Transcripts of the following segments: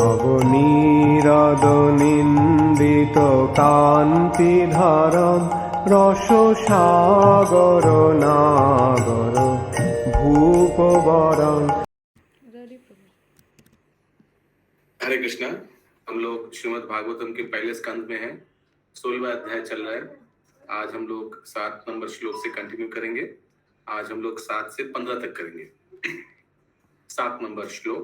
নবনীরদ নিন্দিত কান্তিধারম রস সাগর নাগর ভূপবরং। हरे कृष्णा। हम लोग श्रीमद् भागवतम के पहले स्कंद में हैं। 16वां अध्याय चल रहा है। आज हम लोग 7 नंबर श्लोक से कंटिन्यू करेंगे। आज हम लोग 7 से 15 तक करेंगे। 7 नंबर श्लोक।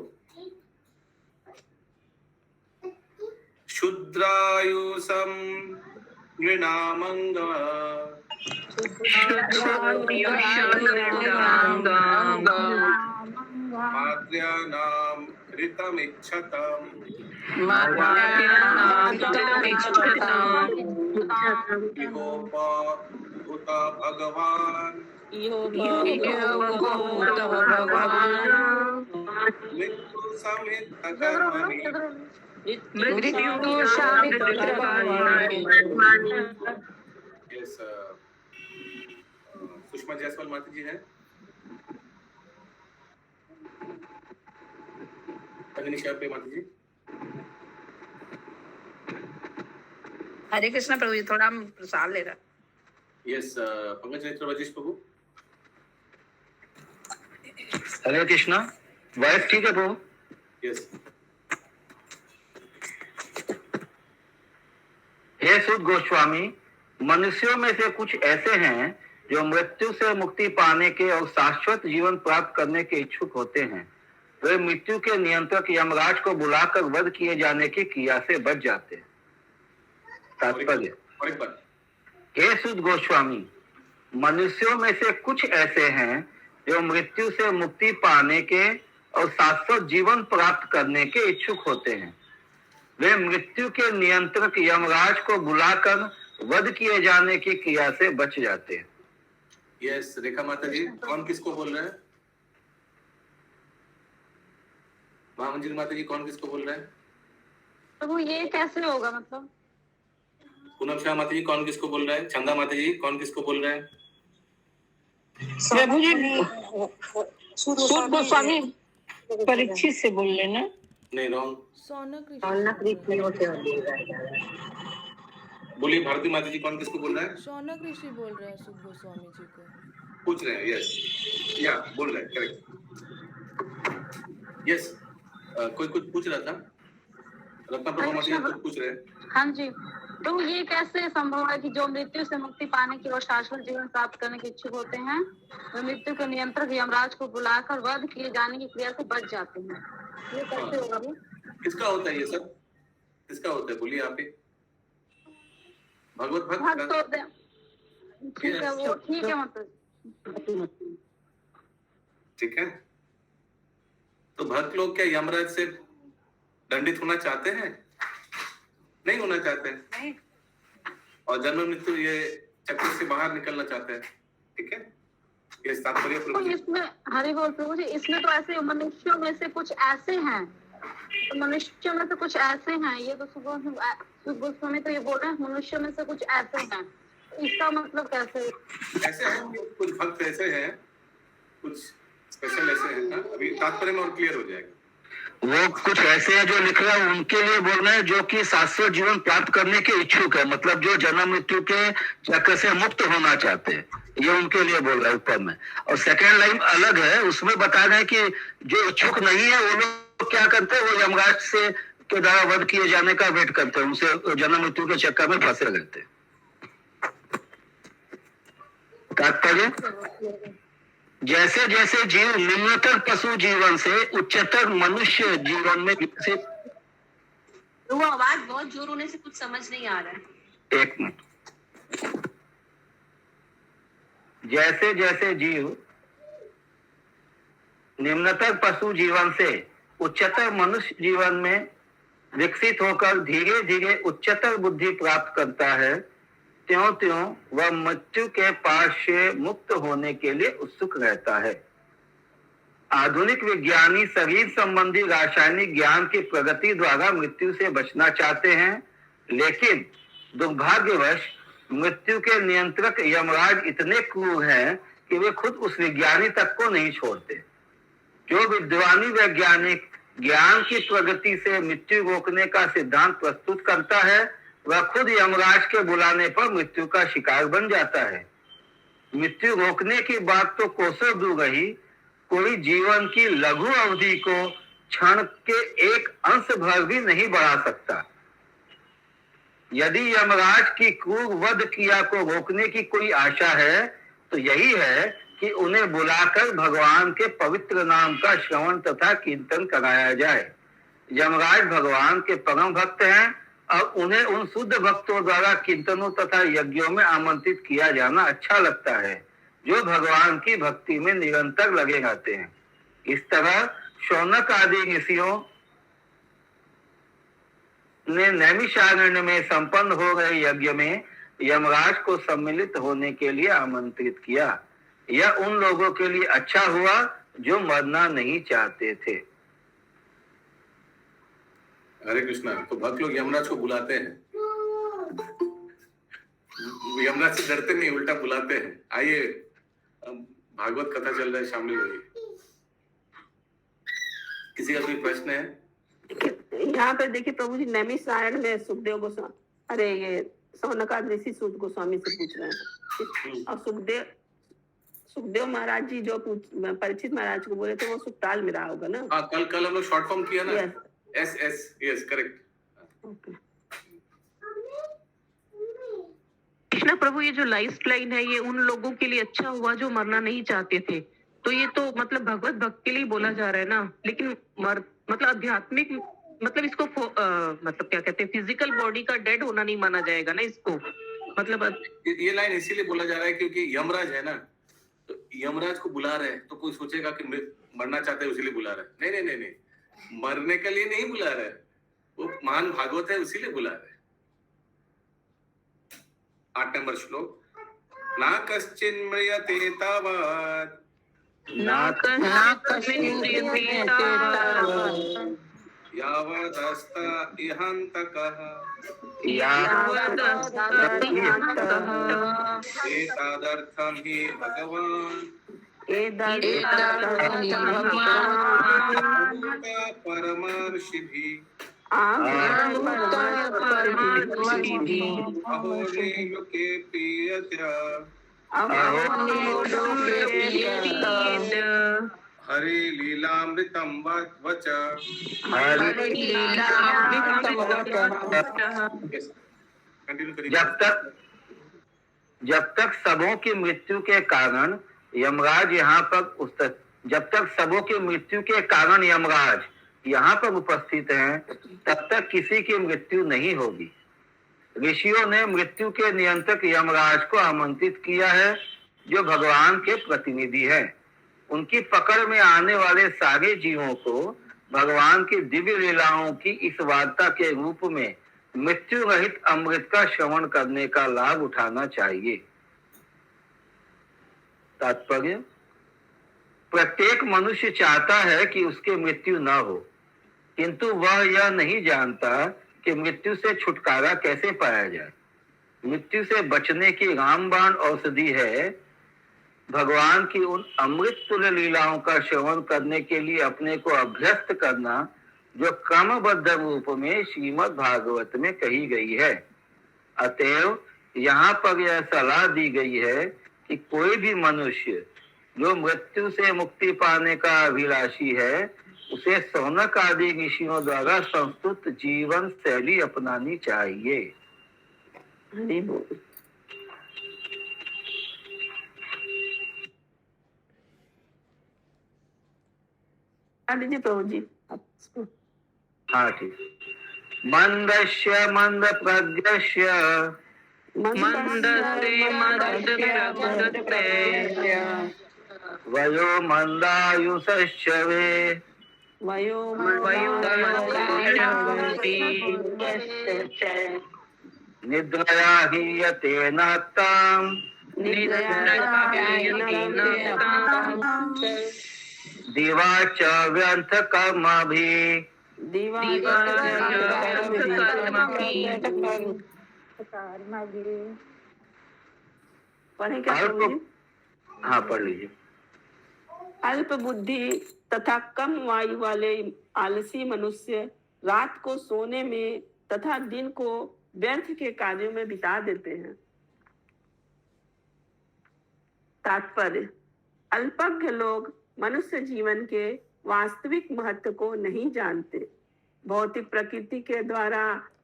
शुद्रायुषम नृणामंग माद्र्यानाम ऋतमिच्छतम इहोपभूत भगवान मृत्यु समित कर्मणि सुषमा जायसवाल माता जी हैं। पे माता जी। हरे कृष्णा प्रभु जी, थोड़ा हम प्रसाद ले रहा। यस, पंकज नेत्र राजेश प्रभु। हरे कृष्णा, वॉइस ठीक है प्रभु? यस। हे सुध गोस्वामी, मनुष्यों में से कुछ ऐसे हैं जो मृत्यु से मुक्ति पाने के और शाश्वत जीवन प्राप्त करने के इच्छुक होते हैं। वे मृत्यु के नियंत्रक यमराज को बुलाकर वध किए जाने की क्रिया से बच जाते हैं। तात्पर्य, हे सुध गोस्वामी, मनुष्यों में से कुछ ऐसे हैं जो मृत्यु से मुक्ति पाने के और शाश्वत जीवन प्राप्त करने के इच्छुक होते हैं। वे मृत्यु के नियंत्रक यमराज को बुलाकर वध किए जाने की क्रिया से बच जाते हैं। यस, रेखा माता जी, कौन किसको बोल रहे हैं? महामंजिल माता जी, कौन किसको बोल रहे हैं? प्रभु ये कैसे होगा मतलब? पूनम शाह माता जी, कौन किसको बोल रहा है? चंदा माता जी, कौन किसको बोल रहे हैं? प्रभु जी, सुध गोस्वामी परीक्षित से बोल लेना। नहीं, रॉन्ग। बोलिए भारती माता जी, कौन किसको बोल रहा है? शौनक ऋषि बोल रहे हैं सुध गोस्वामी जी को। पूछ रहे हैं। यस, या बोल रहे हैं, करेक्ट। यस, कोई कुछ पूछ रहा था? रत्ना प्रभा माता जी कुछ पूछ रहे हैं। हाँ जी, तो ये कैसे संभव है कि जो मृत्यु से मुक्ति पाने की और शाश्वत जीवन प्राप्त करने के इच्छुक होते हैं, वे मृत्यु के नियंत्रक यमराज को बुलाकर वध किए जाने की क्रिया से बच जाते हैं? ये कैसे होगा? किसका होता है ये सब? किसका होता है? बोलिए आप ही। भगवत भक्त होते हैं। ठीक है, वो ठीक है मतलब। ठीक है, तो भक्त लोग क्या यमराज से दंडित होना चाहते हैं? नहीं होना चाहते हैं। नहीं। और जन्म मृत्यु ये चक्र से बाहर निकलना चाहते हैं। ठीक है, ये तात्पर्य प्रभु जी। इसमें हरि बोल प्रभु जी, इसमें तो ऐसे मनुष्यों में से कुछ ऐसे हैं, तो मनुष्यों में से कुछ ऐसे हैं, ये तो सुध गोस्वामी तो ये बोल रहे हैं मनुष्यों में से कुछ ऐसे हैं, इसका मतलब कैसे? ऐसे हैं कुछ भक्त, ऐसे हैं कुछ स्पेशल, ऐसे हैं ना? अभी तात्पर्य में और क्लियर हो जाएगा। वो कुछ ऐसे हैं जो लिख रहा है, उनके लिए बोल रहे हैं जो कि शाश्वत जीवन प्राप्त करने के इच्छुक है, मतलब जो जन्म मृत्यु के चक्र से मुक्त होना चाहते हैं, ये उनके लिए बोल रहा है ऊपर में। और सेकेंड लाइन अलग है, उसमें बता रहे हैं कि जो इच्छुक नहीं है वो लोग क्या करते हैं, वो यमराज से के द्वारा वध किए जाने का वेट करते हैं, उनसे जन्म मृत्यु के चक्कर में फंसे रहते हैं। तात्पर्य, जैसे जैसे जीव निम्नतर पशु जीवन से उच्चतर मनुष्य जीवन में विकसित। वो आवाज बहुत जोर होने से कुछ समझ नहीं आ रहा है। एक मिनट। जैसे जैसे जीव निम्नतर पशु जीवन से उच्चतर मनुष्य जीवन में विकसित होकर धीरे धीरे उच्चतर बुद्धि प्राप्त करता है, त्यों त्यों वह मृत्यु के पाश से मुक्त होने के लिए उत्सुक रहता है। आधुनिक विज्ञानी शरीर संबंधी रासायनिक ज्ञान की प्रगति द्वारा मृत्यु से बचना चाहते हैं, लेकिन दुर्भाग्यवश मृत्यु के नियंत्रक यमराज इतने क्रूर हैं कि वे खुद उस विज्ञानी तक को नहीं छोड़ते। जो विद्वानी वैज्ञानिक ज्ञान की प्रगति से मृत्यु रोकने का सिद्धांत प्रस्तुत करता है, वह खुद यमराज के बुलाने पर मृत्यु का शिकार बन जाता है। मृत्यु रोकने की बात तो कोसों दूर रही, कोई जीवन की लघु अवधि को क्षण के एक अंश भर भी नहीं बढ़ा सकता। यदि यमराज की क्रूर वध क्रिया को रोकने की कोई आशा है तो यही है कि उन्हें बुलाकर भगवान के पवित्र नाम का श्रवण तथा कीर्तन कराया जाए। यमराज भगवान के परम भक्त हैं और उन्हें उन शुद्ध भक्तों द्वारा कीर्तनों तथा यज्ञों में आमंत्रित किया जाना अच्छा लगता है, जो भगवान की भक्ति में निरंतर लगे रहते हैं। इस तरह शौनक आदि ऋषियों ने नैमिषारण्य में संपन्न हो रहे यज्ञ में यमराज को सम्मिलित होने के लिए आमंत्रित किया। यह उन लोगों के लिए अच्छा हुआ जो मरना नहीं चाहते थे। हरे कृष्णा। तो भक्त लोग यमराज को बुलाते हैं, यमराज से डरते नहीं, उल्टा बुलाते हैं। आइए, भागवत कथा चल रहा है, शामिल होइए। किसी का कोई प्रश्न है? यहाँ पे देखिए प्रभु जी, नैमिषारण्य में सुखदेव गोस्वामी, अरे ये सौनकाद ऋषि सूत गोस्वामी से पूछ रहे हैं, और सुखदेव महाराज जी जो परीक्षित महाराज को बोले थे वो सुखताल में रहा होगा ना? हाँ, कल हम लोग शॉर्ट फॉर्म किया ना। Yes correct. कृष्णा प्रभु, ये जो लाइफ लाइन है ये उन लोगों के लिए अच्छा हुआ जो मरना नहीं चाहते थे, तो ये तो मतलब भगवत भक्त के लिए बोला जा रहा है ना। लेकिन मतलब आध्यात्मिक मतलब इसको मतलब क्या कहते हैं, फिजिकल बॉडी का डेड होना नहीं माना जाएगा ना इसको। मतलब ये लाइन इसीलिए बोला जा रहा है क्योंकि यमराज है ना, तो यमराज को बुला रहे हैं तो कोई सोचेगा कि मरना चाहते हैं इसीलिए बुला रहे हैं। नहीं, मरने के लिए नहीं बुला रहे, वो महान भागवत है इसीलिए बुला रहे। 8 नंबर श्लोक, ना कश्चिन म्रियते तावत् यावदस्त इहन्तकः एतदर्थं हि भगवान् परमर्षिभिः अहोनिलोके प्रीयते हरे लीलामृतं वच। जब तक सबों की मृत्यु के कारण यमराज यहाँ पर उपस्थित हैं, तब तक किसी की मृत्यु नहीं होगी। ऋषियों ने मृत्यु के नियंत्रक यमराज को आमंत्रित किया है, जो भगवान के प्रतिनिधि हैं। उनकी पकड़ में आने वाले सारे जीवों को भगवान की दिव्य लीलाओं की इस वार्ता के रूप में मृत्यु रहित अमृत का श्रवण करने का लाभ उठाना चाहिए। तात्पर्य, प्रत्येक मनुष्य चाहता है कि उसकी मृत्यु न हो, किंतु वह यह नहीं जानता कि मृत्यु से छुटकारा कैसे पाया जाए। मृत्यु से बचने की रामबाण औषधि है भगवान की उन अमृत तुल्य लीलाओं का श्रवण करने के लिए अपने को अभ्यस्त करना, जो क्रमबद्ध रूप में श्रीमद् भागवत में कही गई है। अतएव यहाँ पर यह सलाह दी गई है कि कोई भी मनुष्य जो मृत्यु से मुक्ति पाने का अभिलाषी है, उसे सौनक आदि ऋषियों द्वारा संस्तुत जीवन शैली अपनानी चाहिए। दीजिए प्रभु जी। हाँ ठीक। मंदस्य मंद प्रज्ञस्य वयो मंदायुषश्च वे निद्रया हीयते नात्ताम् दिवाच व्यर्थ कर्मभिः पढ़ें क्या? हाँ पढ़ लीजिए। अल्प बुद्धि तथा कम वायु वाले आलसी मनुष्य रात को सोने में तथा दिन को व्यर्थ के कार्यों में बिता देते हैं। तात्पर्य, अल्पज्ञ लोग मनुष्य जीवन के वास्तविक महत्व को नहीं जानते। भौतिक प्रकृति के द्वारा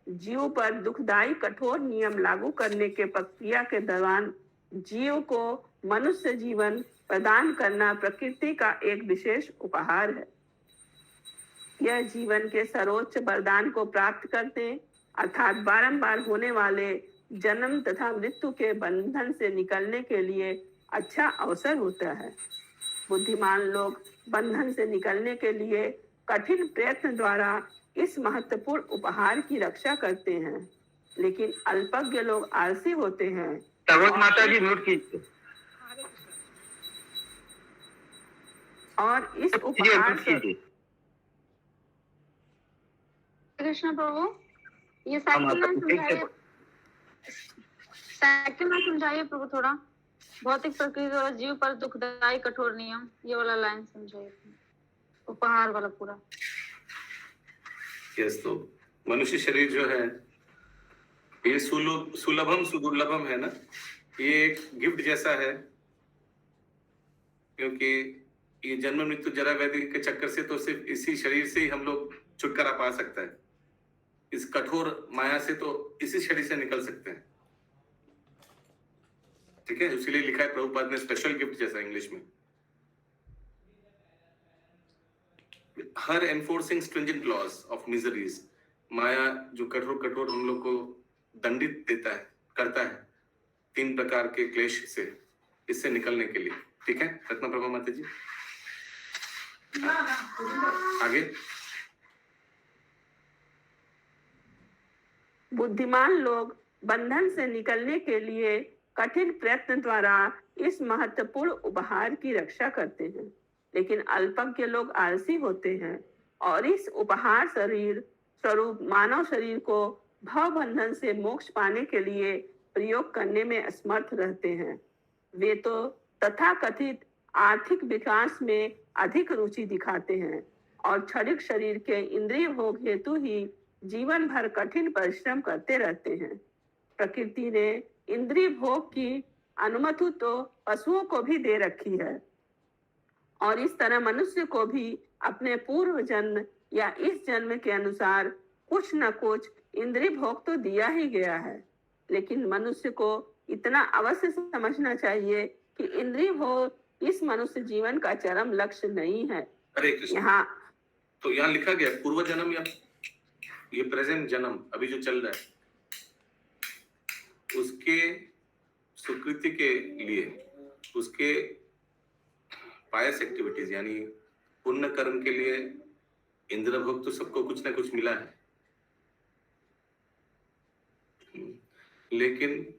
जीव पर दुखदायी कठोर नियम लागू करने के प्रक्रिया के दौरान जीव को मनुष्य जीवन प्रदान करना प्रकृति का एक विशेष उपहार है। यह जीवन के सर्वोच्च वरदान को प्राप्त करते अर्थात बारंबार होने वाले जन्म तथा मृत्यु के बंधन से निकलने के लिए अच्छा अवसर होता है। बुद्धिमान लोग बंधन से निकलने के लिए कठिन प्रयत्न द्वारा इस महत्वपूर्ण उपहार की रक्षा करते हैं, लेकिन अल्पज्ञ लोग आलसी होते हैं। माता जी म्यूट कीजिए। और इस उपहार से कृष्ण प्रभु, ये सेकंड लाइन समझाइए, सेकंड लाइन समझाइए प्रभु थोड़ा। भौतिक प्रकृति और जीव पर दुखदायी कठोर नियम, ये वाला लाइन समझाइए, उपहार वाला पूरा। यस, तो मनुष्य शरीर जो है ये सुलभम सुदुर्लभम है ना, ये एक गिफ्ट जैसा है, क्योंकि ये जन्म मृत्यु जरा व्याधि के चक्कर से तो सिर्फ इसी शरीर से ही हम लोग छुटकारा पा सकता है। इस कठोर माया से तो इसी शरीर से निकल सकते हैं। ठीक है, इसीलिए लिखा है प्रभुपाद ने स्पेशल गिफ्ट जैसा इंग्लिश में। Her enforcing stringent laws of miseries, Maya जो कठोर कठोर हम लोग को दंडित देता है, करता है 3 प्रकार के क्लेश से, इससे निकलने के लिए। ठीक है रत्ना प्रभा माता जी, आगे। बुद्धिमान लोग बंधन से निकलने के लिए कठिन प्रयत्न द्वारा इस महत्वपूर्ण उपहार की रक्षा करते हैं, लेकिन अल्पज्ञ लोग आलसी होते हैं और इस उपहार शरीर स्वरूप मानव शरीर को भव बंधन से मोक्ष पाने के लिए प्रयोग करने में असमर्थ रहते हैं। वे तो तथाकथित आर्थिक विकास में अधिक रुचि दिखाते हैं और क्षणिक शरीर के इंद्रिय भोग हेतु ही जीवन भर कठिन परिश्रम करते रहते हैं। प्रकृति ने इंद्रिय भोग की अनुमति तो पशुओं को भी दे रखी है और इस तरह मनुष्य को भी अपने पूर्व जन्म या इस जन्म के अनुसार कुछ न कुछ इंद्रिय भोग तो दिया ही गया है, लेकिन मनुष्य को इतना अवश्य समझना चाहिए कि इंद्रिय भोग इस मनुष्य जीवन का चरम लक्ष्य नहीं है। हरे कृष्ण। यहाँ तो यहाँ लिखा गया पूर्व जन्म या ये प्रेजेंट जन्म अभी जो चल रहा है उसके सुकृति के लिए, उसके पायस एक्टिविटीज यानी पुण्य कर्म के लिए इंद्र भोग तो सबको कुछ ना कुछ मिला है, लेकिन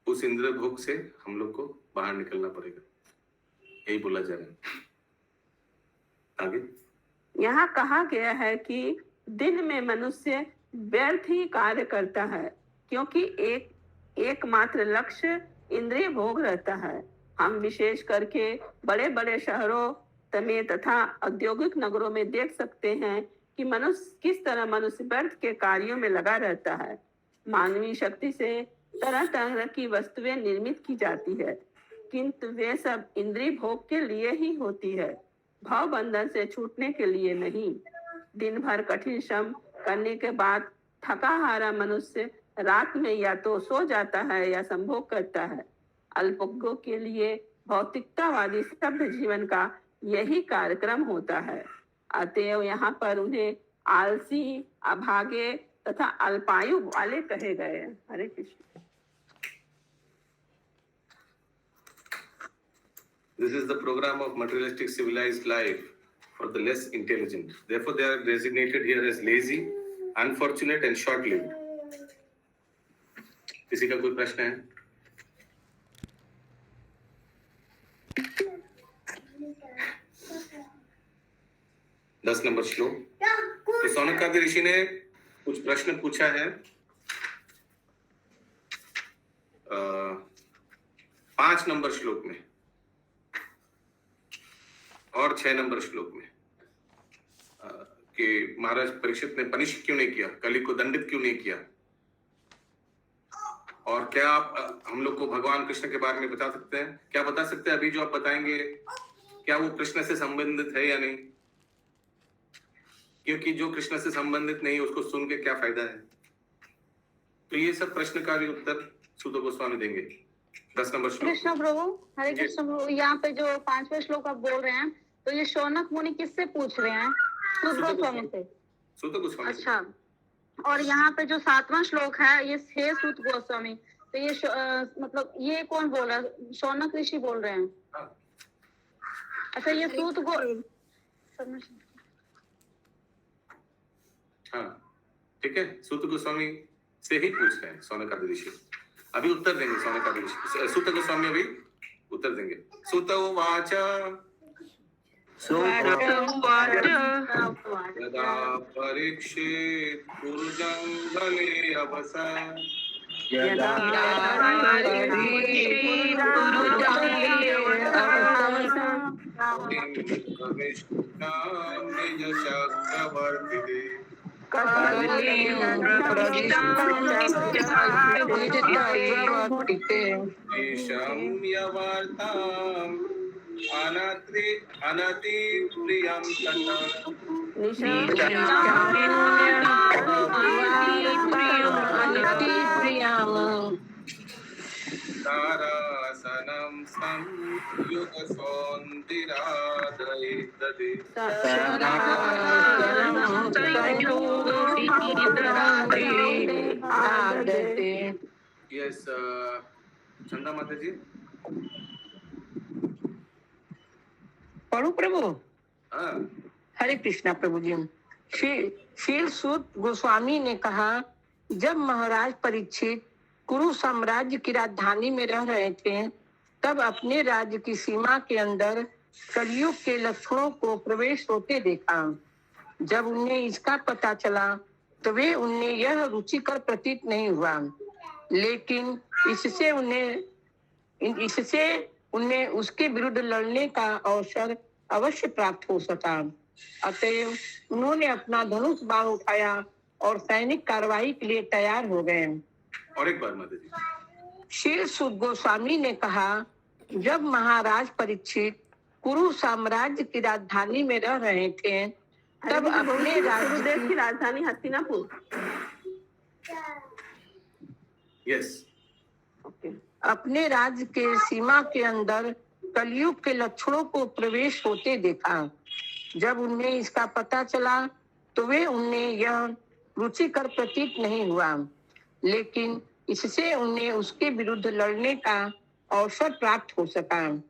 उस इंद्र भोग से हम लोग को बाहर निकलना पड़ेगा, यही बोला जा रहा है। आगे यहाँ कहा गया है कि दिन में मनुष्य व्यर्थ ही कार्य करता है, क्योंकि एकमात्र लक्ष्य इंद्रिय भोग रहता है। हम विशेष करके बड़े बड़े शहरों में तथा औद्योगिक नगरों में देख सकते हैं कि मनुष्य किस तरह मनुष्य व्यर्थ के कार्यों में लगा रहता है। मानवीय शक्ति से तरह तरह की वस्तुएं निर्मित की जाती है, किंतु वे सब इंद्रिय भोग के लिए ही होती है, भाव बंधन से छूटने के लिए नहीं। दिन भर कठिन श्रम करने के बाद थका हारा मनुष्य रात में या तो सो जाता है या संभोग करता है। अल्पज्ञों के लिए भौतिकतावादी शब्द जीवन का यही कार्यक्रम होता है। अतएव यहाँ पर उन्हें आलसी, अभागे तथा अल्पायु वाले कहे गए हैं। हरे Krishna. This is the program of materialistic civilized life for the less intelligent. Therefore, they are designated here as lazy, unfortunate and short-lived. किसी का कोई प्रश्न है? दस नंबर श्लोक। तो सौनकादि ऋषि ने कुछ प्रश्न पूछा है 5 नंबर श्लोक में। और 6 नंबर श्लोक में कि महाराज परीक्षित ने पनिश क्यों नहीं किया, कली को दंडित क्यों नहीं किया। और क्या आप हम लोग को भगवान कृष्ण के बारे में बता सकते हैं? क्या बता सकते हैं अभी जो आप बताएंगे, क्या वो कृष्ण से संबंधित है या नहीं? क्योंकि जो कृष्ण से संबंधित नहीं उसको सुन के क्या फायदा है। तो ये सब प्रश्न का भी उत्तर सूत गोस्वामी देंगे। 10 नंबर श्लोक। कृष्ण प्रभु, हरे कृष्ण प्रभु, यहाँ पे जो 5वें श्लोक आप बोल रहे हैं, तो ये शौनक मुनि किससे पूछ रहे हैं? सूत गोस्वामी से। सूत गोस्वामी। अच्छा, और यहाँ पे जो 7वां श्लोक है, ये हे सूत गोस्वामी, तो ये मतलब ये कौन बोल रहा है? शौनक ऋषि बोल रहे हैं। हाँ। अच्छा, ये सूत गो हाँ ठीक है, सूत गोस्वामी से ही पूछ रहे हैं शौनक आदि ऋषि। अभी उत्तर देंगे शौनक आदि ऋषि। सूत गोस्वामी अभी उत्तर देंगे। सूत उवाच यदा परीक्षित कुरुजंगले अवसर निज चक्रवर्ती अनति प्रियं तारासनं संयुग सौन्दिरादयितदे। यस चंदा माता जी। पढ़ू प्रभु। हाँ। हरे कृष्णा प्रभु जी। श्री सूत गोस्वामी ने कहा, जब महाराज परीक्षित कुरु साम्राज्य की राजधानी में रह रहे थे, तब अपने राज्य की सीमा के अंदर कलयुग के लक्षणों को प्रवेश होते देखा। जब उन्हें इसका पता चला तो वे उन्हें यह रुचिकर प्रतीत नहीं हुआ, लेकिन इससे उन्हें उसके विरुद्ध लड़ने का अवसर अवश्य प्राप्त हो सका। अतएव उन्होंने अपना धनुष बाण उठाया और सैनिक कार्रवाई के लिए तैयार हो गए। और एक बार माता जी। श्री सूत गोस्वामी ने कहा, जब महाराज परीक्षित कुरु साम्राज्य की राजधानी में रह रहे थे, तब अपने राज्य की राजधानी हस्तिनापुर। यस। अपने राज्य के सीमा के अंदर कलयुग के लक्षणों को प्रवेश होते देखा। जब उन्हें इसका पता चला तो वे उन्हें यह रुचिकर प्रतीत नहीं हुआ, लेकिन इससे उन्हें उसके विरुद्ध लड़ने का अवसर प्राप्त हो सका।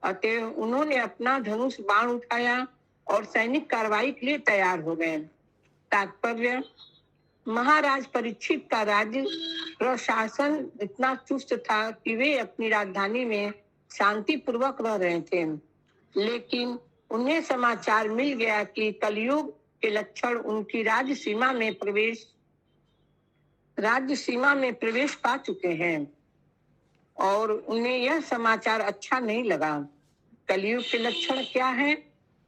अतः उन्होंने अपना धनुष बाण उठाया और सैनिक कार्रवाई के लिए तैयार हो गए। तात्पर्य, महाराज परीक्षित का राज्य प्रशासन इतना चुस्त था कि वे अपनी राजधानी में शांति पूर्वक रह रहे थे, लेकिन उन्हें समाचार मिल गया कि कलयुग के लक्षण उनकी राज्य सीमा में प्रवेश पा चुके हैं और उन्हें यह समाचार अच्छा नहीं लगा। कलयुग के लक्षण क्या हैं?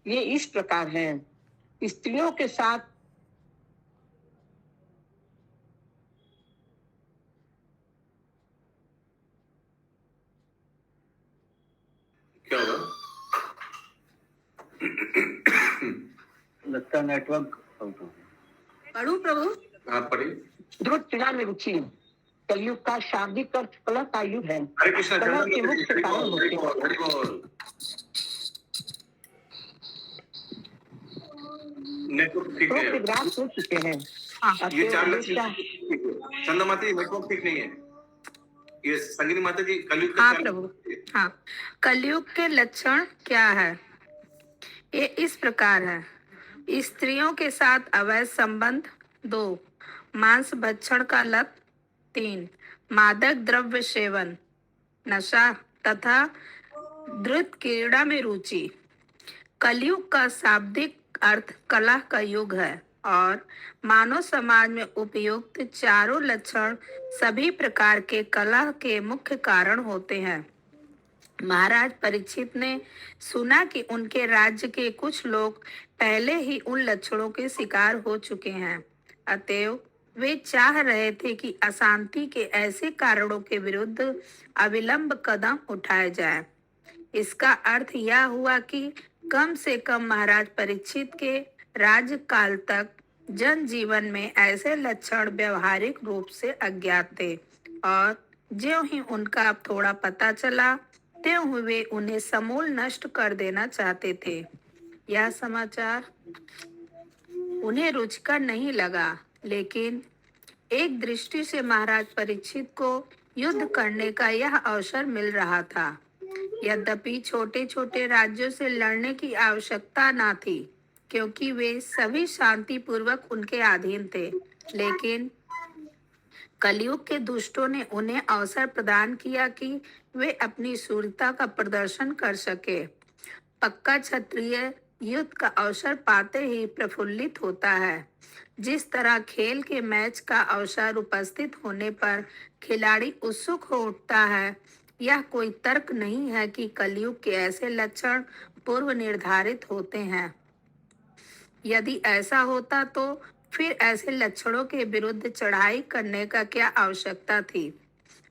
ये इस प्रकार हैं। स्त्रियों के साथ क्या होगा? लगता नेटवर्क पढ़ू प्रभु। हाँ पढ़िए। ध्रुव क्रीड़ा में रुचि कलयुग का शाब्दिक अर्थ कला का युग है। हरे कृष्णा। कला के मुख्य कारण होते हैं। नेटवर्क ठीक है। ग्राफ हो चुके हैं। ये 4 लक्षण चंदा माता जी नेटवर्क ठीक नहीं है। ये संगिनी माता जी कलयुग का हाँ प्रभु। हाँ, कलयुग के लक्षण क्या है? ये इस प्रकार है। स्त्रियों के साथ अवैध संबंध। 2, मांस भक्षण का लत। 3, मादक द्रव्य सेवन, नशा तथा द्रुत क्रीड़ा में रुचि। कलयुग का शाब्दिक अर्थ कला का युग है और मानव समाज में उपयुक्त चारों लक्षण सभी प्रकार के कला के मुख्य कारण होते हैं। महाराज परीक्षित ने सुना कि उनके राज्य के कुछ लोग पहले ही उन लक्षणों के शिकार हो चुके हैं। अतएव वे चाह रहे थे कि अशांति के ऐसे कारणों के विरुद्ध अविलंब कदम उठाए जाए। इसका अर्थ यह हुआ कि कम से कम महाराज परीक्षित के राज्यकाल तक जनजीवन में ऐसे लक्षण व्यवहारिक रूप से अज्ञात थे, और ज्यों ही उनका थोड़ा पता चला त्यों वे उन्हें समूल नष्ट कर देना चाहते थे। यह समाचार उन्हें रुचिकर नहीं लगा, लेकिन एक दृष्टि से महाराज परीक्षित को युद्ध करने का यह अवसर मिल रहा था। यद्यपि छोटे छोटे राज्यों से लड़ने की आवश्यकता न थी, क्योंकि वे सभी शांतिपूर्वक उनके अधीन थे, लेकिन कलयुग के दुष्टों ने उन्हें अवसर प्रदान किया कि वे अपनी शूरता का प्रदर्शन कर सके। पक्का क्षत्रिय युद्ध का अवसर पाते ही प्रफुल्लित होता है। जिस तरह खेल के मैच का अवसर उपस्थित होने पर खिलाड़ी उत्सुक हो उठता है, यह कोई तर्क नहीं है कि कलयुग के ऐसे लक्षण पूर्व निर्धारित होते हैं। यदि ऐसा होता तो फिर ऐसे लक्षणों के विरुद्ध चढ़ाई करने का क्या आवश्यकता थी?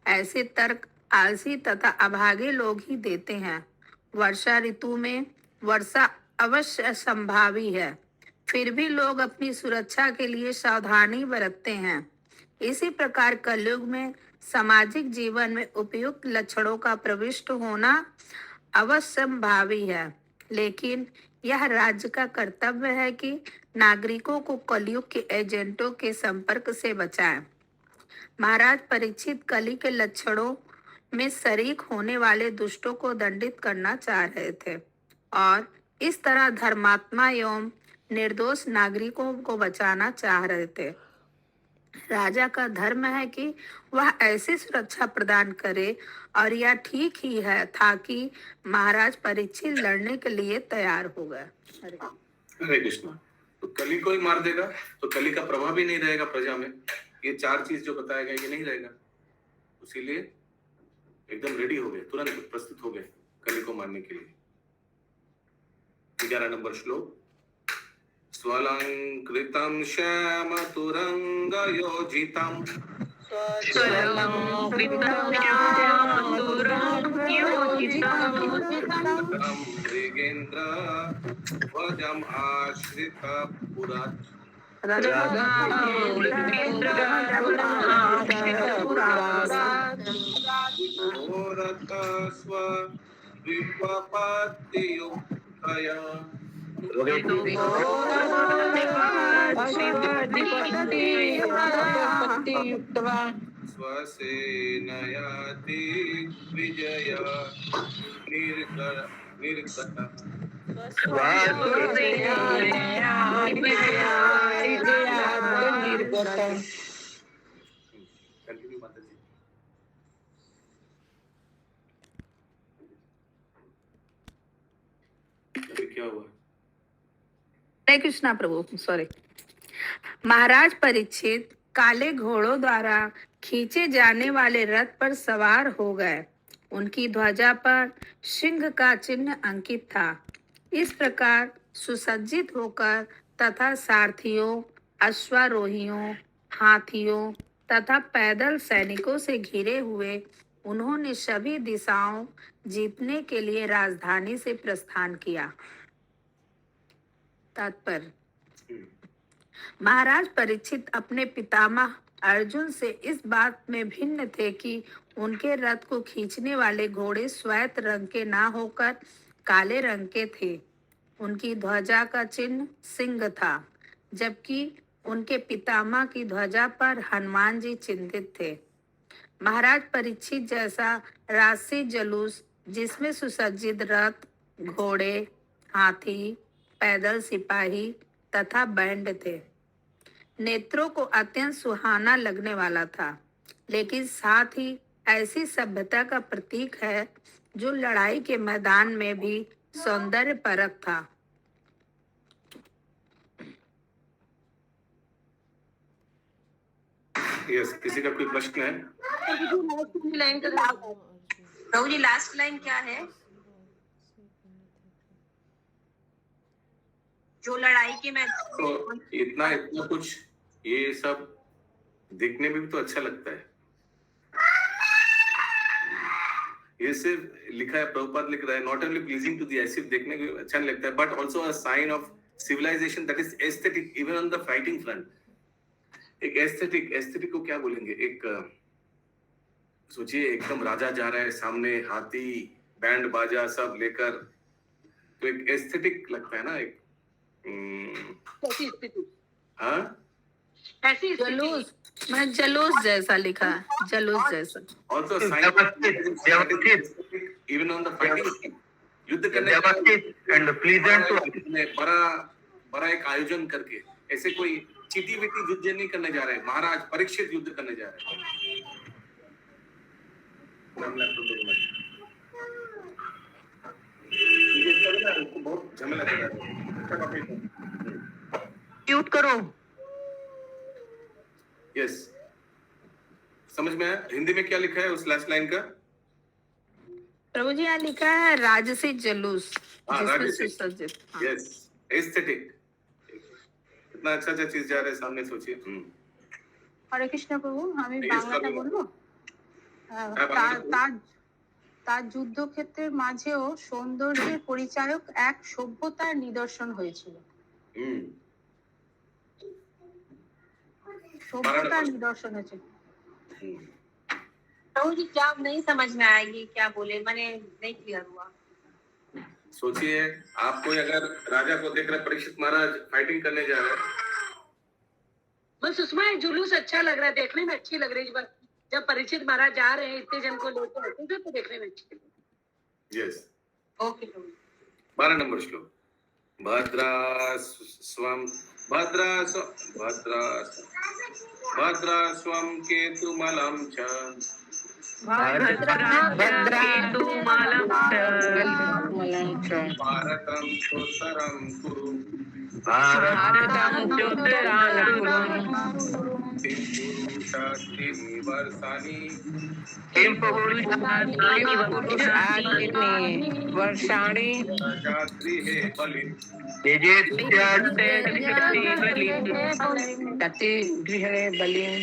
ऐसे तर्क आलसी तथा अभागे लोग ही देते हैं। वर्षा ऋतु में वर्षा अवश्य संभावी है, फिर भी लोग अपनी सुरक्षा के लिए सावधानी बरतते हैं। इसी प्रकार कलयुग में सामाजिक जीवन में उपयुक्त लक्षणों का प्रविष्ट होना अवश्यंभावी है, लेकिन यह राज्य का कर्तव्य है कि नागरिकों को कलयुग के एजेंटों के संपर्क से बचाएं। महाराज परीक्षित कली के लक्षणों में शरीक होने वाले दुष्टों को दंडित करना चाह रहे थे, और इस तरह धर्मात्मा एवं निर्दोष नागरिकों को बचाना चाह रहे थे। राजा का धर्म है कि वह ऐसी सुरक्षा प्रदान करे, और यह ठीक ही है था कि महाराज परीक्षित लड़ने के लिए तैयार हो गए। हरे कृष्णा। तो कली को ही मार देगा तो कली का प्रभाव भी नहीं रहेगा प्रजा में। ये चार चीज जो बताया गया ये नहीं रहेगा, इसीलिए एकदम रेडी हो गए, तुरंत प्रस्तुत हो गए कली को मारने के लिए। 11 नंबर श्लोक। स्वलंकृतं श्याम तुरंग योजितं मृगेन्द्र ध्वजम् आश्रित पुरः स्व विपपत्तियुक्तया स्वसेनयाति विजय निर्गत। कंटिन्यू माता जी। अभी क्या हुआ? हरे कृष्णा प्रभु, सॉरी। महाराज परीक्षित काले घोड़ों द्वारा खींचे जाने वाले रथ पर सवार हो गए। उनकी ध्वजा पर सिंह का चिन्ह अंकित था। इस प्रकार सुसज्जित होकर तथा सारथियों, अश्वारोहियों, हाथियों तथा पैदल सैनिकों से घिरे हुए उन्होंने सभी दिशाओं जीतने के लिए राजधानी से प्रस्थान किया। तात्पर्य: महाराज परीक्षित अपने पितामह अर्जुन से इस बात में भिन्न थे कि उनके रथ को खींचने वाले घोड़े श्वेत रंग के ना होकर काले रंग के थे। उनकी ध्वजा का चिन्ह सिंह था, जबकि उनके पितामह की ध्वजा पर हनुमान जी चिन्हित थे। महाराज परीक्षित जैसा राजसी जुलूस जिसमें सुसज्जित रथ, घोड़े, हाथी, पैदल सिपाही तथा बैंड थे, नेत्रों को अत्यंत सुहाना लगने वाला था, लेकिन साथ ही ऐसी सभ्यता का प्रतीक है जो लड़ाई के मैदान में भी सौंदर्य परक था। यस, किसी का कोई प्रश्न है? प्रभु जी लास्ट लाइन क्या है? जो लड़ाई के मैदान तो इतना इतना कुछ ये सब देखने में भी तो अच्छा लगता है। ये सिर्फ लिखा है, प्रभुपाद लिख रहा है, not only pleasing to the eye, सिर्फ देखने में अच्छा नहीं लगता है, but also a sign of civilisation that is aesthetic even on the fighting front. एक एस्थेटिक को क्या बोलेंगे, एक सोचिए एकदम राजा जा रहा है, सामने हाथी बैंड बाजा सब लेकर, तो एक एस्थेटिक लगता है ना, एक ऐसी स्थिति, हाँ ऐसी स्थिति। जुलूस, मैं जुलूस जैसा लिखा है, जुलूस जैसा। also व्यवस्थित even on the fighting युद्ध करने व्यवस्थित एंड प्लीजेंट टू में बड़ा एक आयोजन करके, ऐसे कोई चीटी विटी युद्ध नहीं करने जा रहे हैं, महाराज परीक्षित युद्ध करने जा रहे हैं। बहुत झमेला कर रहा है। म्यूट करो। यस, समझ में आया हिंदी में क्या लिखा है उस लास्ट लाइन का? प्रभु जी यहाँ लिखा है राजसी जुलूस, हाँ, जिसमें राजसी। सुसज्जित। हाँ। यस, एस्थेटिक, कितना अच्छा चीज जा रहा है सामने, सोचिए। হরে কৃষ্ণ প্রভু, আমি Yes, বাংলাটা Prabhu. বলবো। বাংলাটা তার যুদ্ধক্ষেত্রের মাঝেও সৌন্দর্যের পরিচায়ক এক সভ্যতার নিদর্শন হয়েছিল। हम्म, সভ্যতার নিদর্শন হয়েছিল। प्रभु जी क्या नहीं समझ में आया, ये क्या बोले, मैंने नहीं क्लियर हुआ। सोचिए आप कोई अगर राजा को देख रहे, परीक्षित महाराज फाइटिंग करने जा रहे हैं, बस उसमें जुलूस अच्छा लग रहा है, देखने में अच्छी लग रही है। जब परीक्षित महाराज जा रहे हैं इतने जन को लेकर आते हैं, तो देखने में अच्छी लग रही है। यस। ओके प्रभु। 12 नंबर श्लोक। भद्रास्वं केतुमलं च भारतं चोत्तरं कुरु वर्षाणि प्रजागृहे बलिं गृहे बलिं।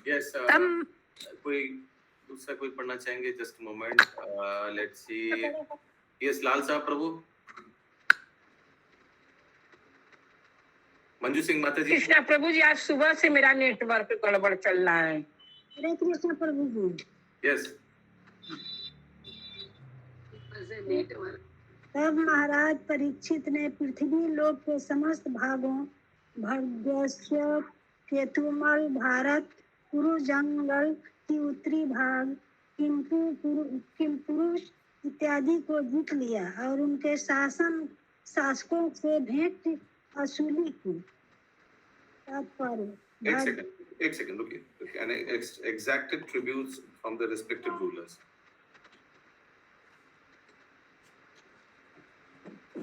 यस, तम कोई दूसरा कोई पढ़ना चाहेंगे? Just moment, let's see. Yes, Lal Sahab Prabhu. Manju Singh माता जी। कृष्णा प्रभु जी, आज सुबह से मेरा नेटवर्क गड़बड़ चल रहा है। हरे कृष्ण प्रभु जी। यस, तब महाराज परीक्षित ने पृथ्वी लोक के समस्त भागों, भर्गस्य, केतुमल, भारत, कुरु जंगल की उत्तरी भाग, किमपुरुष इत्यादि को जीत लिया और उनके शासकों से भेंट वसूली की। एक सेकंड रुकिए, and exacted tributes from the respective rulers.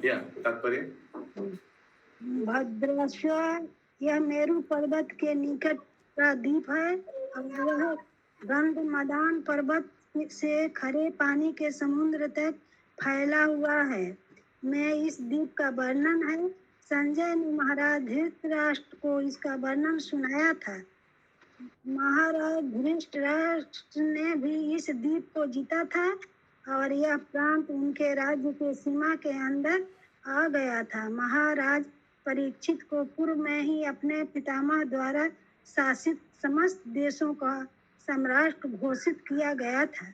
या तात्पर्य? भद्राश्व, यह मेरु पर्वत के निकट का द्वीप है और यह गंधमदान पर्वत से खरे पानी के समुद्र तक फैला हुआ है। मैं इस द्वीप का वर्णन है, संजय ने महाराज धृतराष्ट्र को इसका वर्णन सुनाया था। महाराज धृतराष्ट्र ने भी इस द्वीप को जीता था और यह प्रांत उनके राज्य के सीमा के अंदर आ गया था। महाराज परीक्षित को पूर्व में ही अपने पितामह द्वारा शासित समस्त देशों का सम्राट घोषित किया गया था,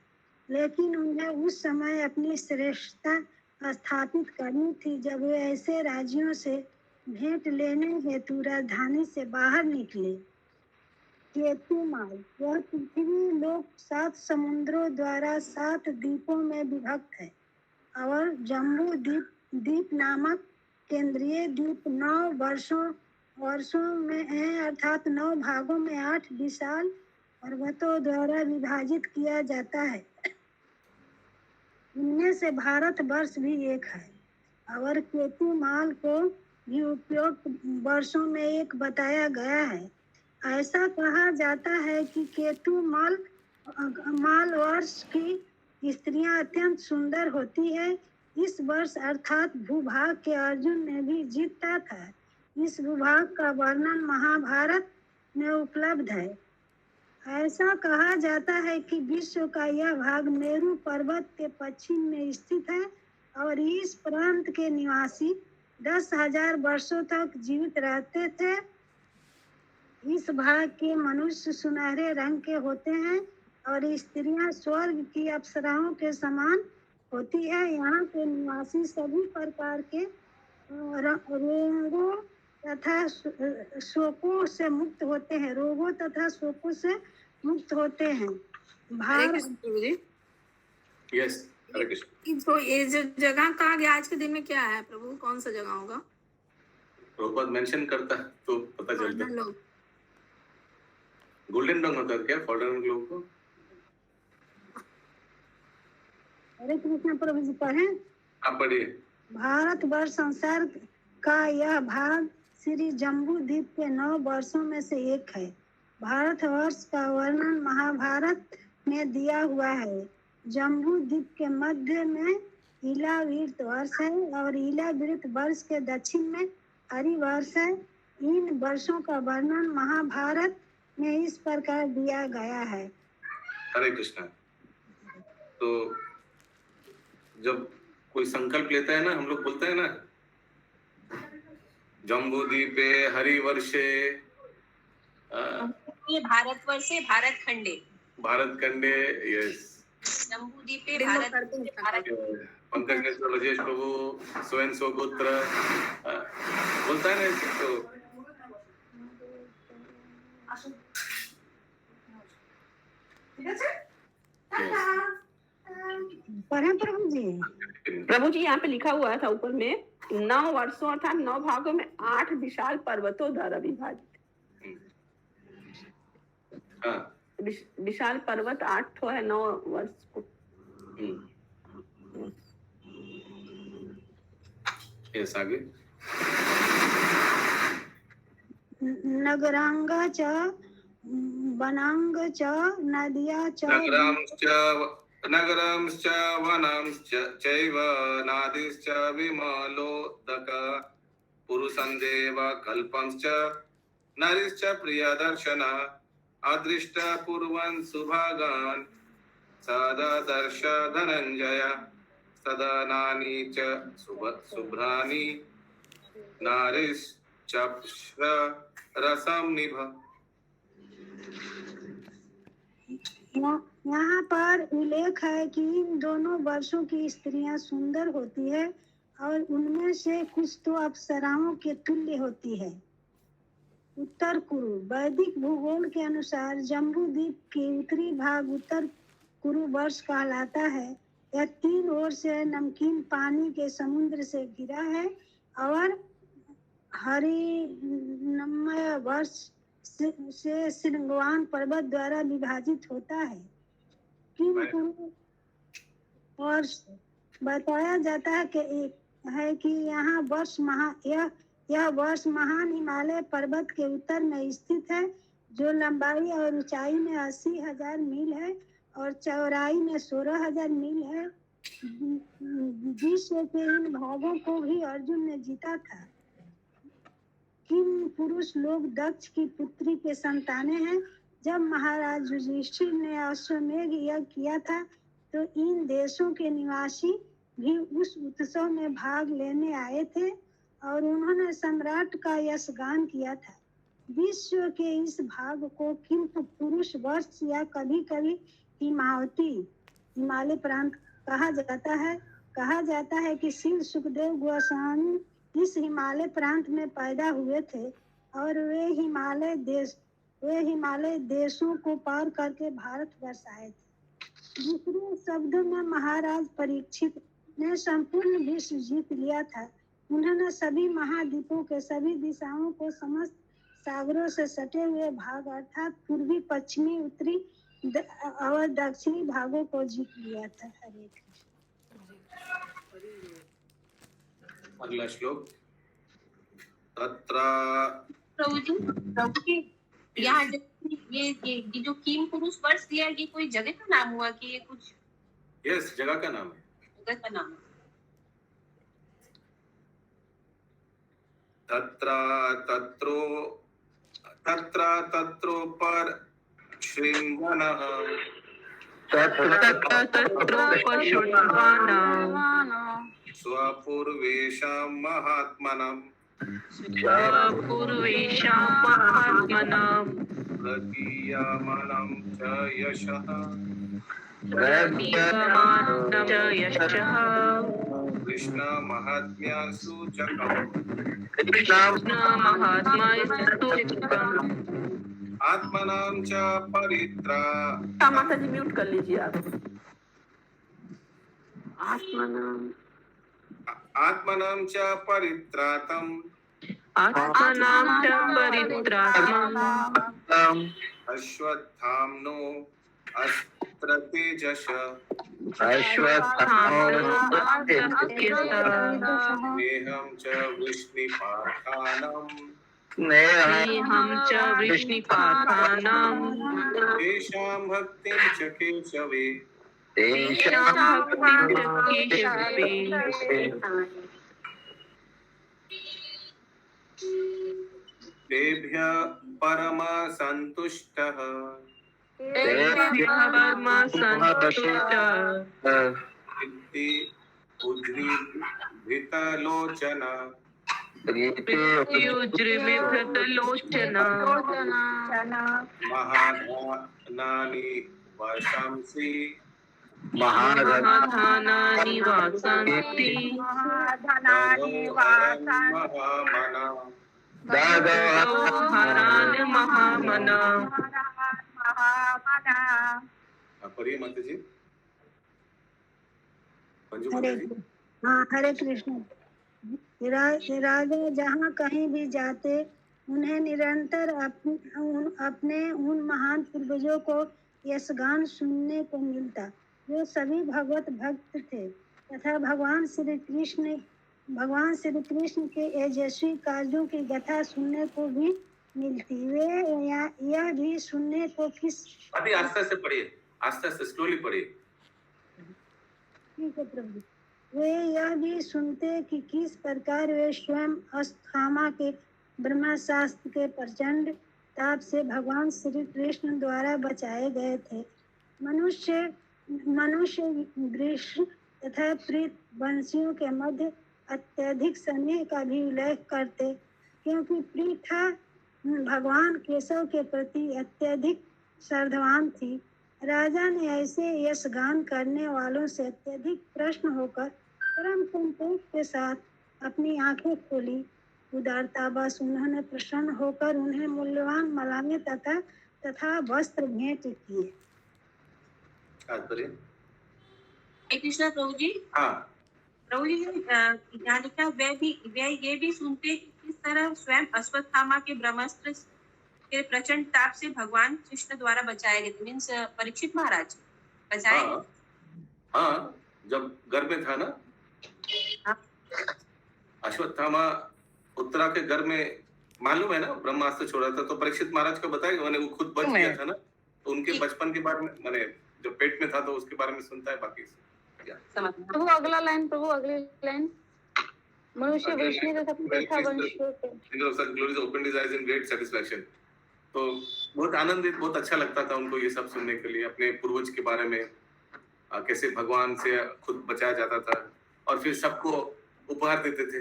लेकिन उन्हें उस समय अपनी श्रेष्ठता स्थापित करनी थी जब वे ऐसे राज्यों से भेंट लेने हेतु राजधानी से बाहर निकले। केतुमाल, यह पृथ्वी लोक 7 समुद्रों द्वारा 7 द्वीपों में विभक्त है और जम्बू द्वीप नामक केंद्रीय द्वीप 9 वर्षों में है, अर्थात 9 भागों में 8 विशाल पर्वतों द्वारा विभाजित किया जाता है। इनमें से भारत वर्ष भी एक है और केतुमाल को भी उपयुक्त वर्षों में एक बताया गया है। ऐसा कहा जाता है कि केतु माल वर्ष की स्त्रियां अत्यंत सुंदर होती है। इस वर्ष अर्थात भूभाग के अर्जुन ने भी जीता था। इस भूभाग का वर्णन महाभारत में उपलब्ध है। ऐसा कहा जाता है कि विश्व का यह भाग मेरू पर्वत के पश्चिम में स्थित है और इस प्रांत के निवासी 10,000 वर्षों तक जीवित रहते थे। इस भाग के मनुष्य सुनहरे रंग के होते हैं और स्त्रियां स्वर्ग की अप्सराओं के समान होती है। यहाँ के निवासी सभी प्रकार के रोगों तथा शोकों से मुक्त होते हैं। रोगों तथा शोकों से मुक्त होते हैं। हरे कृष्ण प्रभु जी। यस, हरे कृष्ण। तो ये जो जगह कहा गया आज के दिन में क्या है प्रभु, कौन सा जगह होगा? प्रभुपाद मेंशन करता है तो पता चलता है। लोग गोल्डन रंग होता है क्या फॉरेन लोगों को? हरे कृष्ण प्रभु जी पढ़ें। आप पढ़िए। भारत वर्ष संसार का यह भाग श्री जम्बू द्वीप के 9 वर्षों में से एक है। भारतवर्ष का वर्णन महाभारत में दिया हुआ है। जम्बू द्वीप के मध्य में इलावृत वर्ष है और इलावृत वर्ष के दक्षिण में हरिवर्ष है। इन वर्षों का वर्णन महाभारत में इस प्रकार दिया गया है। हरे कृष्ण। तो जब कोई संकल्प लेता है ना, हम लोग बोलते हैं ना, जम्बू द्वीपे हरिवर्षे, ये भारतवर्षे भारत खंडे, भारत खंडे, यस, जम्बू द्वीपे भारत, पंकज मिश्र, राजेश प्रभु, स्वयं स्वगोत्र बोलता है ना ऐसे। तो पढ़े प्रभु जी। प्रभु जी यहाँ पे लिखा हुआ था ऊपर में 9 वर्षों अर्थात 9 भागों में 8 विशाल पर्वतों द्वारा विभाजित। विशाल पर्वत 8 ठो है 9 वर्ष को। यस, आगे। नगरांग च वनांग च नदिया च नगरंश्च वनंश्च चैव नादिश्च विमलोदक पुरुषं कल्पंश्च नरिश्च प्रियदर्शन अदृष्ट पूर्वन् सुभागान् सददर्श धनंजय सदनानि च शुभ्राणि नारिश्च रसं निभ। यहाँ पर उल्लेख है कि इन दोनों वर्षों की स्त्रियां सुंदर होती है और उनमें से कुछ तो अप्सराओं के तुल्य होती है। उत्तर कुरु वैदिक भूगोल के अनुसार जम्बू द्वीप के उत्तरी भाग उत्तर कुरु वर्ष कहलाता है। यह 3 ओर से नमकीन पानी के समुद्र से घिरा है और हरिनमय वर्ष से श्रृंगवान पर्वत द्वारा विभाजित होता है। किंतु वर्ष बताया जाता है कि यहाँ यह वर्ष महान हिमालय पर्वत के उत्तर में स्थित है, जो लंबाई और ऊंचाई में 80,000 मील है और चौड़ाई में 16,000 मील है। विश्व के इन भागों को भी अर्जुन ने जीता था। किम पुरुष लोग दक्ष की पुत्री के संताने हैं। जब महाराज युधिष्ठिर ने अश्वमेध यज्ञ किया था तो इन देशों के निवासी भी उस उत्सव में भाग लेने आए थे और उन्होंने सम्राट का यशगान किया था। विश्व के इस भाग को किम पुरुष वर्ष या कभी कभी हिमालय प्रांत कहा जाता है कि श्री सुखदेव गोस्वामी इस हिमालय प्रांत में पैदा हुए थे और वे हिमालय देशों को पार करके भारत वर्ष आए थे। दूसरे शब्दों में महाराज परीक्षित ने संपूर्ण विश्व जीत लिया था। उन्होंने सभी महाद्वीपों के सभी दिशाओं को समस्त सागरों से सटे हुए भाग अर्थात पूर्वी, पश्चिमी, उत्तरी और दक्षिणी भागों को जीत लिया था। हरे कृष्ण। अगला श्लोक। तत्र प्रभु जी यहाँ ये जो किम पुरुष वर्ष दिया, ये कोई जगह का नाम हुआ कि ये कुछ? यस, जगह का नाम है। जगह का नाम है। तत्रोपर शृण्वनः स्वपूर्वेषां महात्मनां प्रतीयमानं च यशः कृष्ण महात्म्य सूचकम् आत्मनां च परित्रा। माता जी म्यूट कर लीजिए आप। आत्मनां च परित्रातम् अश्वत्थाम्नो अस्त्रतेजस स्नेहं च वृष्णिपाठानां तेषां भक्तिं च केशवे तेभ्यः परमा सन्तुष्टः इति उद्रिभितलोचन महाधानानि वशंसि पढ़िए माता जी। हरे कृष्ण। राजा जहाँ कहीं भी जाते उन्हें निरंतर अपने उन महान पूर्वजों को यशगान सुनने को मिलता जो सभी भगवत भक्त थे तथा भगवान श्री कृष्ण के यशस्वी कार्यों की गाथा सुनने को भी मिलती। वे यह भी सुनने को किस अभी आस्ते से पढ़िए, आस्ते से स्लोली पढ़िए। ठीक है प्रभु। वे यह भी सुनते कि किस प्रकार वे स्वयं अस्थामा के ब्रह्मास्त्र के प्रचंड ताप से भगवान श्री कृष्ण द्वारा बचाए गए थे। मनुष्य ग्रीष्म तथा प्रीत वंशियों के मध्य अत्यधिक स्नेह का भी उल्लेख करते क्योंकि प्रीथा भगवान केशव के प्रति अत्यधिक श्रद्धावान थी। राजा ने ऐसे यशगान करने वालों से अत्यधिक प्रसन्न होकर परम संतोष के साथ अपनी आंखें खोली। उदारतावश उन्होंने प्रसन्न होकर उन्हें मूल्यवान मलाने तथा वस्त्र भेंट किए। कृष्णा प्रभु जी। हाँ प्रभु जी, यहाँ लिखा वे ये भी सुनते कि किस तरह स्वयं अश्वत्थामा के ब्रह्मास्त्र के प्रचंड ताप से भगवान कृष्ण द्वारा बचाए गए थे। मीन्स परीक्षित महाराज बचाए गए। हाँ, जब घर में था ना अश्वत्थामा उत्तरा के घर में, मालूम है ना, ब्रह्मास्त्र छोड़ा था तो परीक्षित महाराज को बताया, मैंने वो खुद बच गया था ना, तो उनके बचपन के बारे में, मैंने जब पेट में था तो उसके बारे में सुनता है। बाकी प्रभु अगला लाइन, प्रभु अगली लाइन। मनुष्य विष्णु का प्रीथा वंश open his eyes in great satisfaction. तो बहुत आनंदित, बहुत अच्छा लगता था उनको ये सब सुनने के लिए, अपने पूर्वज के बारे में, कैसे भगवान से खुद बचाया जाता था और फिर सबको उपहार देते थे।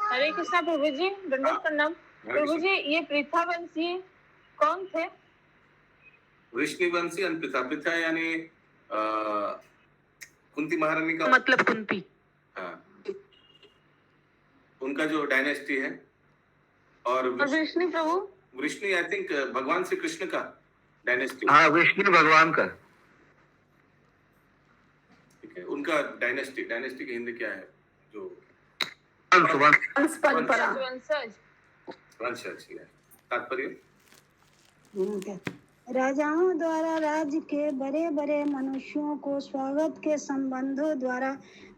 हरे कृष्णा प्रभु जी, दंडवत प्रणाम। प्रभु जी, ये प्रीथा वंशी कौन थे? वृष्णिवंशी अनपिता। पिता यानी कुंती महारानी का मतलब कुंती। हाँ, उनका जो डायनेस्टी है। और विष्णु प्रभु, विष्णु आई थिंक भगवान श्री कृष्ण का डायनेस्टी। हाँ, विष्णु भगवान का। ठीक है, उनका डायनेस्टी की हिंदी क्या है? जो वंशज है। तात्पर्य राजाओं द्वारा राज्य के बड़े बड़े मनुष्यों को स्वागत के संबंधों द्वारा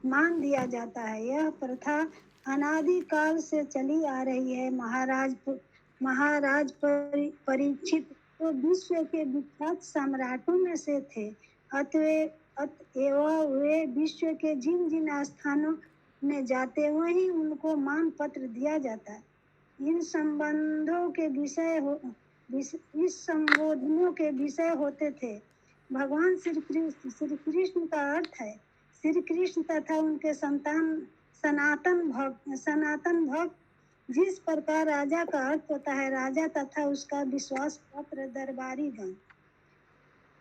मान दिया जाता है। यह प्रथा अनादि काल से चली आ रही है। महाराज परीक्षित तो विश्व के विख्यात सम्राटों में से थे। अतएव वे विश्व के जिन जिन स्थानों में जाते वहीं उनको मान पत्र दिया जाता। इन संबंधों के इस संबोधनों के विषय होते थे। भगवान श्री कृष्ण का अर्थ है श्री कृष्ण तथा उनके सनातन भक्त। जिस प्रकार राजा का अर्थ होता है राजा तथा उसका विश्वास पात्र दरबारी गण।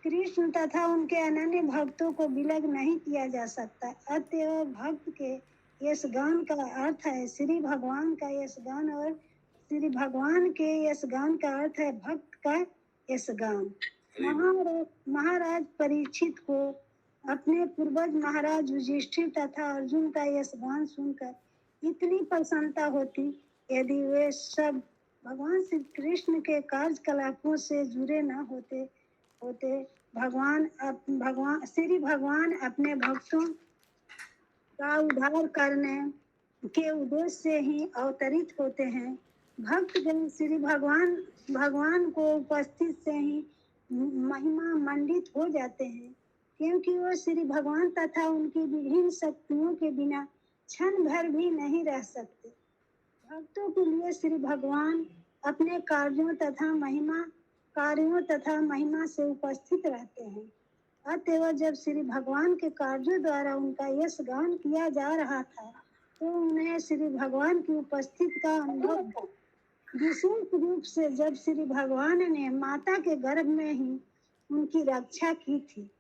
कृष्ण तथा उनके अनन्य भक्तों को विलग नहीं किया जा सकता। अतएव भक्त के यश गान का अर्थ है श्री भगवान का यश गान और श्री भगवान के यश गान का अर्थ है भक्त का यश गान। महाराज परीक्षित को अपने पूर्वज महाराज युधिष्ठिर तथा अर्जुन का यश गान सुनकर इतनी प्रसन्नता होती यदि वे सब भगवान श्री कृष्ण के कार्यकलापों से जुड़े न होते श्री भगवान अपने भक्तों का उद्धार करने के उद्देश्य से ही अवतरित होते हैं। भक्त जन श्री भगवान को उपस्थित से ही महिमा मंडित हो जाते हैं, क्योंकि वो श्री भगवान तथा उनकी विभिन्न शक्तियों के बिना क्षण भर भी नहीं रह सकते। भक्तों के लिए श्री भगवान अपने कार्यों तथा महिमा से उपस्थित रहते हैं। अतएव जब श्री भगवान के कार्यों द्वारा उनका यश गान किया जा रहा था तो उन्हें श्री भगवान की उपस्थिति का अनुभव था। विशेष रूप से जब श्री भगवान ने माता के गर्भ में ही उनकी रक्षा की थी।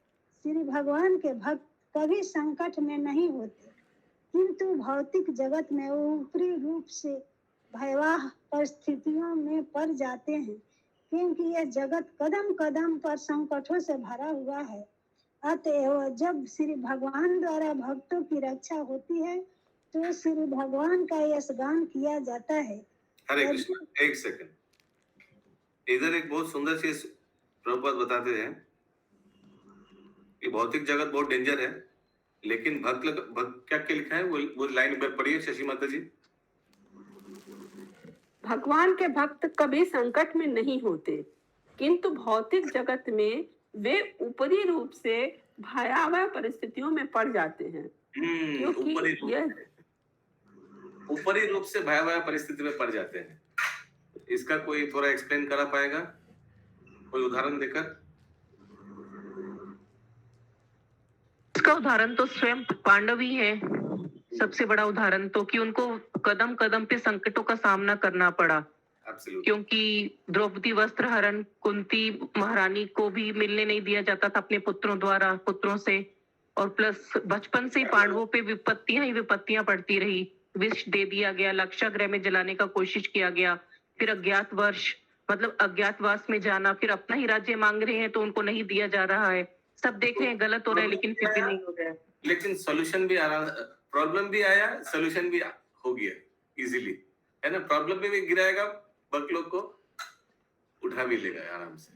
श्री भगवान के भक्त कभी संकट में नहीं होते, किंतु भौतिक जगत में वो ऊपरी रूप से भयावह परिस्थितियों में पड़ जाते हैं, क्योंकि यह जगत कदम कदम पर संकटों से भरा हुआ है। अतएव जब श्री भगवान द्वारा भक्तों की रक्षा होती है तो श्री भगवान का यश गान किया जाता है। हरे कृष्ण। एक सेकंड, इधर एक बहुत सुंदर चीज प्रभुपाद बताते हैं कि भौतिक जगत बहुत डेंजर है, लेकिन भक्त क्या लिखा है वो लाइन पर पढ़िए शशि माता जी। भगवान के भक्त कभी संकट में नहीं होते, किंतु भौतिक जगत में वे ऊपरी रूप से भयावह परिस्थितियों में पड़ जाते हैं। क्योंकि ऊपरी रूप से भयावह परिस्थिति में पड़ जाते हैं। इसका कोई थोड़ा एक्सप्लेन करा पाएगा, कोई उदाहरण देकर? इसका उदाहरण तो स्वयं पांडव ही है, सबसे बड़ा उदाहरण तो, कि उनको कदम कदम पे संकटों का सामना करना पड़ा। क्योंकि द्रौपदी वस्त्र हरण, कुंती महारानी को भी मिलने नहीं दिया जाता था अपने पुत्रों से, और प्लस बचपन से ही पांडवों पे विपत्तियां पड़ती रही। विष दे दिया गया, लक्षागृह में जलाने का कोशिश किया गया, फिर अज्ञातवास में जाना, फिर अपना ही राज्य मांग रहे हैं तो उनको नहीं दिया जा रहा है। सब देख रहे हैं गलत हो रहा है, लेकिन फिर भी नहीं हो रहा है। लेकिन सोल्यूशन भी आ रहा, प्रॉब्लम भी आया, सोल्यूशन भी हो गया इजीली, है ना। प्रॉब्लम में भी गिराएगा, भक्त लोग को उठा भी लेगा आराम से।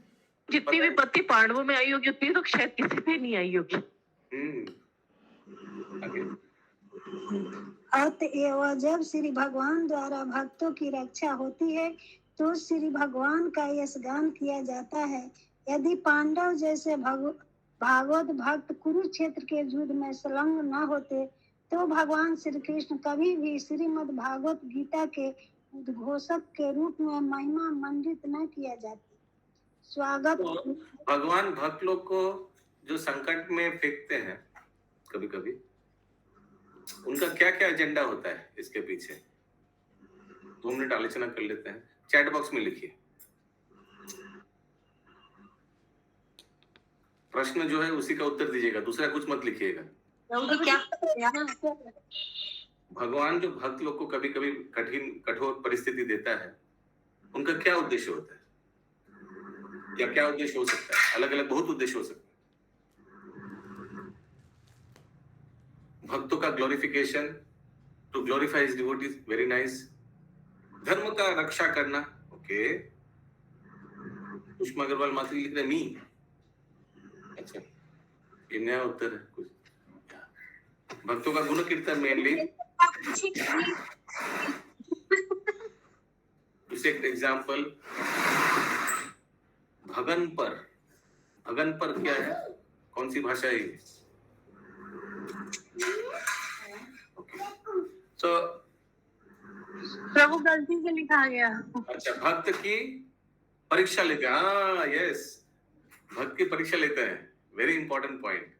जितनी विपत्ति पांडवों में आई होगी उतनी तो शायद किसी पे नहीं आई होगी। अतएव जब श्री भगवान द्वारा भक्तों की रक्षा होती है तो श्री भगवान का यश गान किया जाता है। यदि पांडव जैसे भागवत भक्त कुरुक्षेत्र के युद्ध में संलग्न न होते तो भगवान श्री कृष्ण कभी भी श्रीमद् भागवत गीता के उद्घोषक के रूप में महिमा मंडित न किया जाता। स्वागत। तो भगवान भक्त लोग को जो संकट में फेंकते हैं कभी कभी, उनका क्या क्या एजेंडा होता है इसके पीछे, 2 मिनट आलोचना कर लेते हैं। चैट बॉक्स में लिखिए प्रश्न जो है उसी का उत्तर दीजिएगा, दूसरा कुछ मत लिखिएगा। भगवान जो भक्त लोग को कभी कभी कठोर परिस्थिति देता है, उनका क्या उद्देश्य होता है या क्या उद्देश्य हो सकता है? अलग अलग बहुत उद्देश्य हो सकता है। भक्तों का glorification, to glorify his devotees, very nice. धर्म का रक्षा करना, ओके। सुषमा अग्रवाल मात्री लिख रहे मी, अच्छा ये नया उत्तर है कुछ। भक्तों का गुण कीर्तन मेनली, एग्जाम्पल भगन पर, भगन पर क्या है, कौन सी भाषा है ये? तो प्रभु गलती से लिखा गया। अच्छा, भक्त की परीक्षा लेते हैं, हाँ यस, भक्त की परीक्षा लेते हैं, वेरी इंपॉर्टेंट पॉइंट।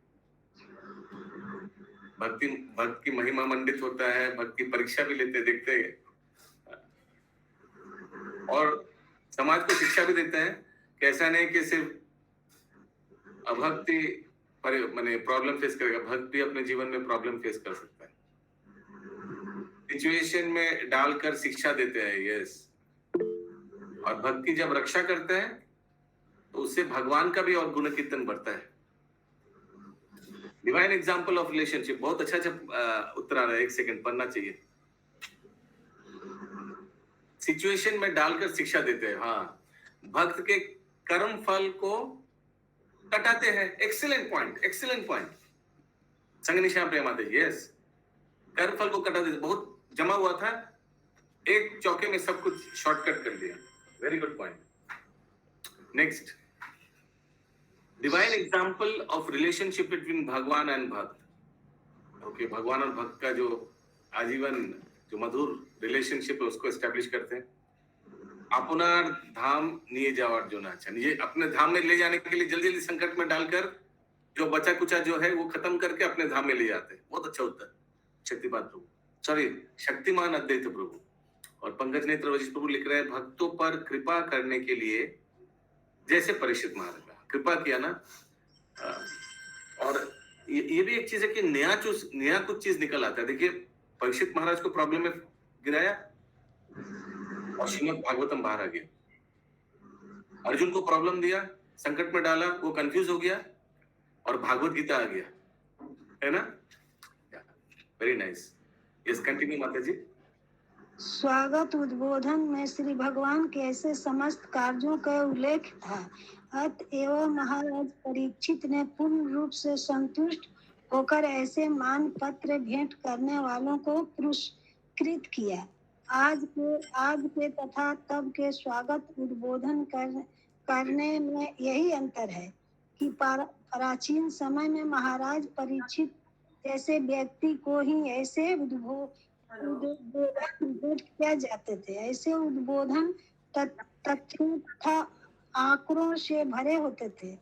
भक्त की महिमा मंडित होता है, भक्त की परीक्षा भी लेते हैं, देखते हैं, और समाज को शिक्षा भी देते हैं कि ऐसा नहीं कि सिर्फ अभक्ति माने प्रॉब्लम फेस करेगा, भक्त भी अपने जीवन में प्रॉब्लम फेस कर सकता है। सिचुएशन में डालकर शिक्षा देते हैं, यस। और भक्ति जब रक्षा करते हैं तो उससे भगवान का भी और गुण कीर्तन बढ़ता है। डिवाइन एग्जाम्पल ऑफ रिलेशनशिप, बहुत अच्छा उत्तर आ रहा है, एक सेकंड पढ़ना चाहिए। सिचुएशन में डालकर शिक्षा देते हैं, हाँ। भक्त के कर्म फल को कटाते हैं, एक्सीलेंट पॉइंट, एक्सीलेंट पॉइंट। संगनिशा प्रेम आते, यस, कर्म फल को कटाते थे, बहुत जमा हुआ था, एक चौके में सब कुछ शॉर्टकट कर दिया, very good point. Next, divine example of relationship between भगवान एंड भक्त। ओके, भगवान और भक्त का जो आजीवन जो मधुर रिलेशनशिप है उसको एस्टेब्लिश करते हैं। अपनार धाम निये जाओ अर्जुन, अच्छा, ये अपने धाम में ले जाने के लिए जल्दी जल्दी संकट में डालकर जो बचा कुचा जो है वो खत्म करके अपने धाम में ले जाते हैं। बहुत अच्छा उत्तर, शक्तिपात प्रभु, सॉरी शक्तिमान अद्वैत प्रभु। और पंकज नेत्र वशिष्ठ प्रभु लिख रहे हैं, भक्तों पर कृपा करने के लिए, जैसे परीक्षित महाराज कृपा किया ना। और ये भी एक चीज है कि नया कुछ चीज निकल आता है। देखिए, परीक्षित महाराज को प्रॉब्लम में गिराया और श्रीमद् भागवतम बाहर आ गया। अर्जुन को प्रॉब्लम दिया, संकट में डाला, वो कंफ्यूज हो गया और भागवत गीता आ गया, है ना। वेरी नाइस, यस, कंटिन्यू माता जी। स्वागत उद्बोधन में श्री भगवान के ऐसे समस्त कार्यों का उल्लेख था। अतएव महाराज परीक्षित ने पूर्ण रूप से संतुष्ट होकर ऐसे मान पत्र भेंट करने वालों को पुरस्कृत किया। आज के तथा तब के स्वागत उद्बोधन करने में यही अंतर है कि प्राचीन समय में महाराज परीक्षित जैसे व्यक्ति को ही ऐसे उद्बोधन किया जाते थे। ऐसे उद्बोधन तथ्यों तथा आंकड़ों से भरे होते थे,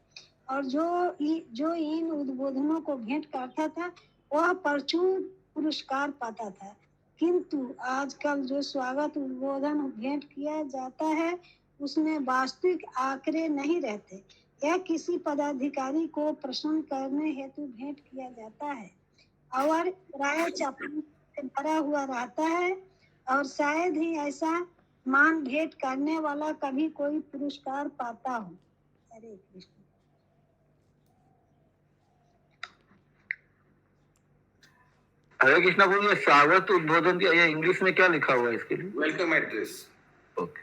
और जो इन उद्बोधनों को भेंट करता था वह प्रचुर पुरस्कार पाता था। किंतु आजकल जो स्वागत उद्बोधन भेंट किया जाता है उसमें वास्तविक आंकड़े नहीं रहते। यह किसी पदाधिकारी को प्रसन्न करने हेतु भेंट किया जाता है और राय चापलूसी से भरा हुआ रहता है, और शायद ही ऐसा मान भेंट करने वाला कभी कोई पुरस्कार पाता हो। हरे कृष्ण। हरे कृष्णा बोलिए, स्वागत उद्बोधन, ये इंग्लिश में क्या लिखा हुआ है इसके लिए? Welcome address. ओके।